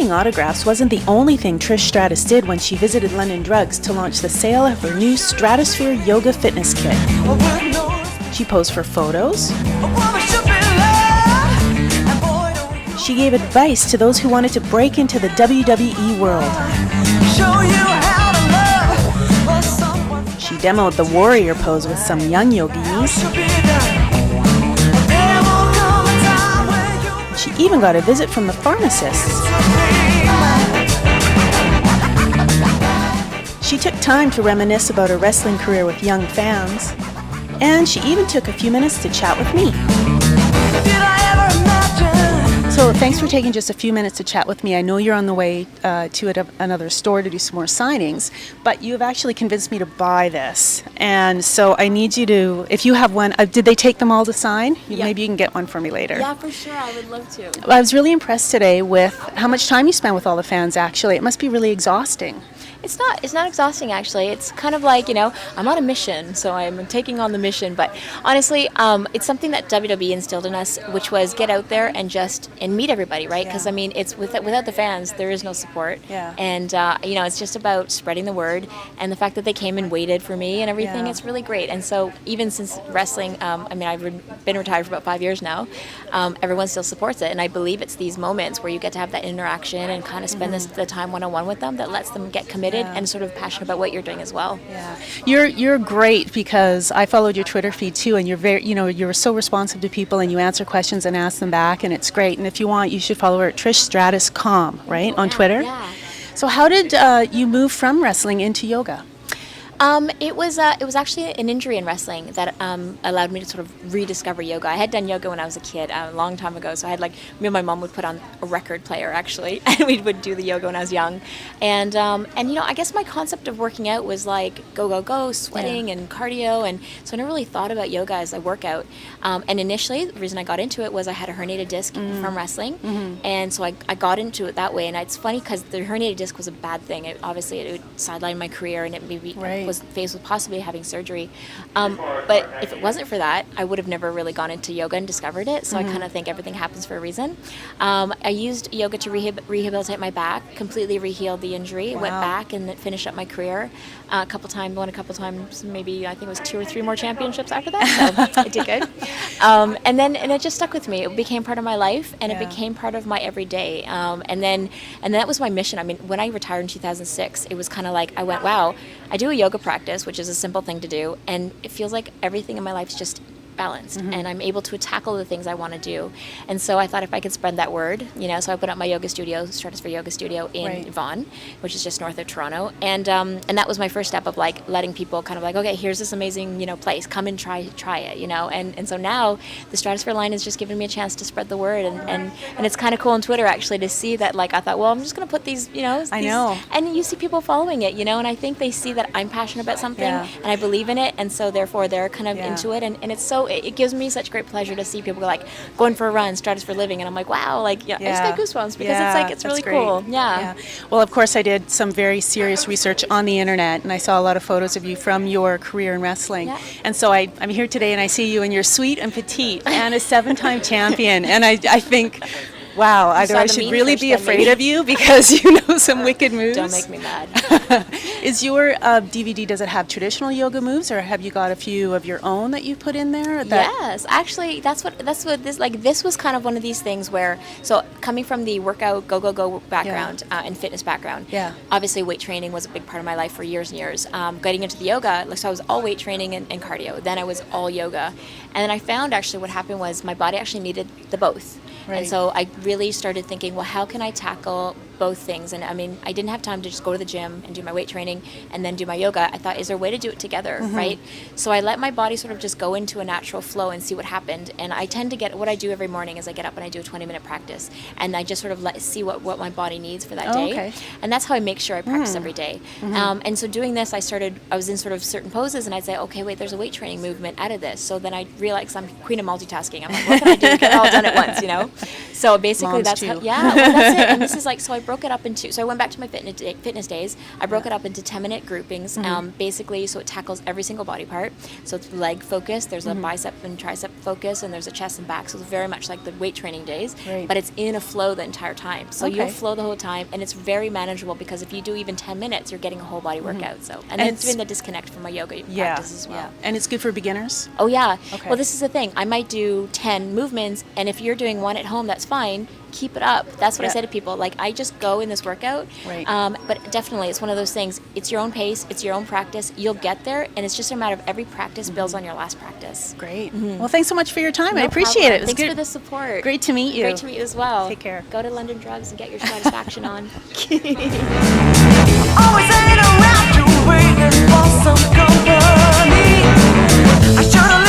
signing autographs wasn't the only thing Trish Stratus did when she visited London Drugs to launch the sale of her new Stratosphere Yoga Fitness Kit. She posed for photos. She gave advice to those who wanted to break into the WWE world. She demoed the warrior pose with some young yoginis. She even got a visit from the pharmacists. She took time to reminisce about her wrestling career with young fans. And she even took a few minutes to chat with me. So thanks for taking just a few minutes to chat with me. I know you're on the way to another store to do some more signings, but you have actually convinced me to buy this. And so I need you to, if you have one, did they take them all to sign? Yep. Maybe you can get one for me later. Yeah, for sure. I would love to. I was really impressed today with how much time you spend with all the fans, actually. It must be really exhausting. It's not exhausting, actually. It's kind of like, I'm on a mission, so I'm taking on the mission. But honestly, it's something that WWE instilled in us, which was get out there and meet everybody, right? Because, it's without the fans, there is no support. Yeah. And, it's just about spreading the word. And the fact that they came and waited for me and everything, it's really great. And so even since wrestling, I've been retired for about 5 years now, everyone still supports it. And I believe it's these moments where you get to have that interaction and kind of spend the time one-on-one with them that lets them get committed and sort of passionate about what you're doing as well. Yeah, you're great because I followed your Twitter feed too, and you're very, you're so responsive to people, and you answer questions and ask them back, and it's great. And if you want, you should follow her at TrishStratus.com, right, on Twitter. Yeah. So how did you move from wrestling into yoga? It was actually an injury in wrestling that allowed me to sort of rediscover yoga. I had done yoga when I was a kid, a long time ago. So I had me and my mom would put on a record player actually, and we would do the yoga when I was young. And I guess my concept of working out was go, sweating and cardio, and so I never really thought about yoga as a workout. And initially, the reason I got into it was I had a herniated disc from wrestling, and so I got into it that way. And it's funny because the herniated disc was a bad thing. It would sideline my career, and it maybe was faced with possibly having surgery. But if it wasn't for that, I would have never really gone into yoga and discovered it. So I kind of think everything happens for a reason. I used yoga to rehabilitate my back, completely rehealed the injury, went back and finished up my career won a couple times, maybe I think it was 2 or 3 more championships after that. So I did good. And it just stuck with me. It became part of my life, and it became part of my everyday. And that was my mission. When I retired in 2006, it was kind of like I went, wow, I do a yoga practice, which is a simple thing to do, and it feels like everything in my life is just balanced, and I'm able to tackle the things I want to do. And so I thought if I could spread that word, so I put up my yoga studio, Stratosphere Yoga Studio in Vaughan, which is just north of Toronto, and that was my first step of letting people kind of okay, here's this amazing place, come and try it, and so now the Stratosphere line has just given me a chance to spread the word, and it's kind of cool on Twitter actually to see that I thought, well, I'm just going to put these, I know, and you see people following it, and I think they see that I'm passionate about something and I believe in it, and so therefore they're kind of into it, and it's so it gives me such great pleasure to see people going for a run, Stratus for living, and I'm wow, I just got goosebumps because it's really cool. Yeah. Well, of course, I did some very serious research on the internet, and I saw a lot of photos of you from your career in wrestling. Yeah. And so I'm here today, and I see you, and you're sweet and petite, and a 7-time champion, and I think, wow, either I should really be afraid of you because you know some wicked moves. Don't make me mad. Is your DVD, does it have traditional yoga moves, or have you got a few of your own that you put in there? Yes, actually, that's what this was kind of one of these things where, so coming from the workout, go background and fitness background, obviously weight training was a big part of my life for years and years. Getting into the yoga, so I was all weight training and cardio. Then I was all yoga. And then I found actually what happened was my body actually needed the both. Right. And so I really started thinking, well, how can I tackle both things? And I didn't have time to just go to the gym and do my weight training and then do my yoga. I thought, is there a way to do it together, right? So I let my body sort of just go into a natural flow and see what happened. And I tend to what I do every morning is I get up and I do a 20-minute practice. And I just sort of see what my body needs for that day. Okay. And that's how I make sure I practice every day. And so doing this, I was in sort of certain poses, and I'd say, okay, wait, there's a weight training movement out of this. So then I realized I'm queen of multitasking. I'm what can I do? Get it all done at once, So basically that's how, well, that's it. And this is so I broke it up into, so I went back to my fitness days. I broke it up into 10-minute groupings, basically, so it tackles every single body part. So it's leg focus, there's a bicep and tricep focus, and there's a chest and back. So it's very much like the weight training days, Right. but it's in a flow the entire time. So you'll flow the whole time, and it's very manageable because if you do even 10 minutes, you're getting a whole body workout. So, and then it's doing the disconnect from my yoga practice as well. Yeah. And it's good for beginners? Oh yeah. Okay. Well, this is the thing. I might do 10 movements, and if you're doing one at home, that's fine. Keep it up. That's what I say to people. Like, I just go in this workout. Right. But definitely, it's one of those things. It's your own pace. It's your own practice. You'll get there, and it's just a matter of every practice builds on your last practice. Great. Well, thanks so much for your time. I No appreciate problem. it. It was Thanks good. for the support. Great to meet you. Great to meet you as well. Take care. Go to London Drugs and get your satisfaction on. Always hanging around to waiting for some company. I should've